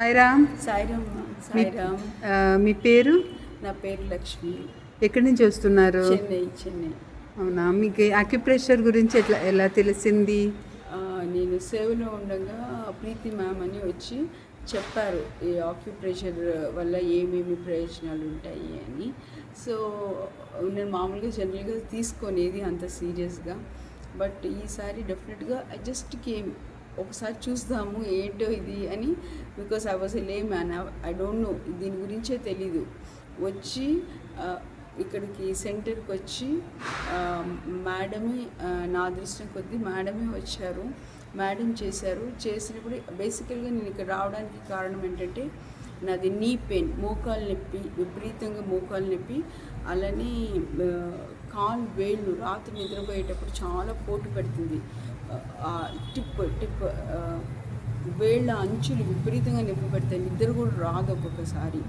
సాయిరామ్. సాయిరామ్. మీ సాయిరామ్. మీ పేరు? నా పేరు లక్ష్మి. ఎక్కడి నుంచి వస్తున్నారు? చెన్నై. అవునా, మీకు అక్యుప్రెషర్ గురించి ఎలా తెలిసింది? నేను సేవలో ఉండగా ప్రీతి మ్యామ్ అని వచ్చి చెప్పారు ఈ ఆక్యుప్రెషర్ వల్ల ఏమేమి ప్రయోజనాలు ఉంటాయి అని. సో నేను మామూలుగా జనరల్గా తీసుకునేది అంత సీరియస్గా, బట్ ఈసారి డెఫినెట్గా ఐ జస్ట్ కేమ్, ఒకసారి చూద్దాము ఏంటో ఇది అని. బికాస్ ఐ వాజ్ ఎ లే మ్యాన్, ఐ డోంట్ నో, దీని గురించే తెలీదు. వచ్చి ఇక్కడికి సెంటర్కి వచ్చి మేడమే, నా అదృష్టం కొద్దీ మేడమే వచ్చారు, మేడం చేసినప్పుడు బేసికల్గా నేను ఇక్కడ రావడానికి కారణం ఏంటంటే నాది నీ పెయిన్, మోకాలు నొప్పి, విపరీతంగా మోకాలు నొప్పి, అలానే కాలు వేళ్ళు రాత్రి నిద్రపోయేటప్పుడు చాలా పోటు పడుతుంది, టిప్ వేళ్ళ అంచులు విపరీతంగా నొప్పి పడతాయి, నిద్ర కూడా రాదు ఒక్కొక్కసారి.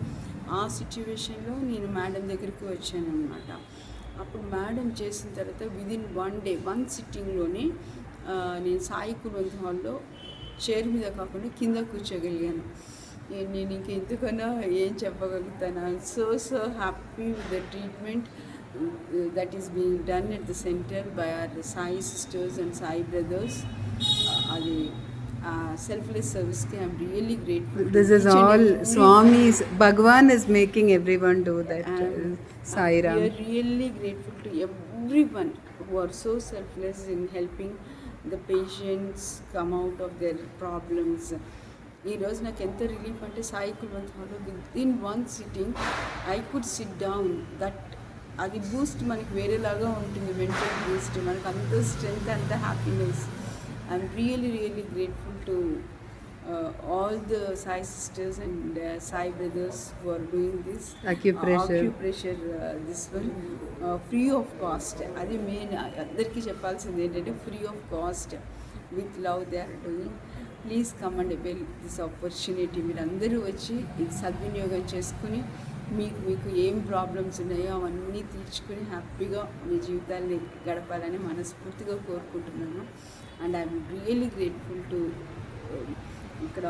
ఆ సిచ్యువేషన్లో నేను మేడం దగ్గరికి వచ్చాను అనమాట. అప్పుడు మేడం చేసిన తర్వాత విదిన్ 1 day 1 సిట్టింగ్లోనే నేను సాయి కుల్వంత్ హాల్లో చైర్ మీద కాకుండా కింద కూర్చోగలిగాను. నేను ఇంక ఎందుకన్నా ఏం చెప్పగలుగుతాను. So happy with the treatment that is being done at the center by our Sai sisters and Sai brothers. అది selfless service ki I'm really grateful. This is all Swami's, Bhagwan is making everyone do that. Sai Ram. We are really grateful to everyone who are so selfless in helping the patients come out of their problems. ఈరోజు నాకు ఎంత relief అంటే సాయి కుల్వంత్ హాల్లో within 1 sitting I could sit down. That అది boost మనకి వేరేలాగా ఉంటుంది, mental boost, మనకు అంత స్ట్రెంగ్త్, అంత happiness. I'm really grateful to all the Sai sisters and Sai brothers who are doing this acupressure this one free of cost. అది main, అందరికీ చెప్పాల్సింది ఏంటంటే free of cost, with love they are doing. Please come and avail this opportunity. మీరు అందరూ వచ్చి ఇది సద్వినియోగం చేసుకుని మీకు ఏం ప్రాబ్లమ్స్ ఉన్నాయో అవన్నీ తీర్చుకొని హ్యాపీగా మీ జీవితాన్ని గడపాలని మనస్ఫూర్తిగా కోరుకుంటున్నాను. And I'm really grateful to ఇక్కడ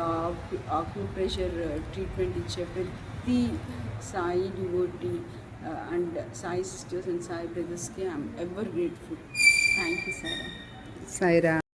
ఆక్యుప్రెషర్ ట్రీట్మెంట్ ఇచ్చే ప్రతి Sai devotee and Sai sisters and Sai బ్రదర్స్కి I'm ever grateful. Thank you Sairam.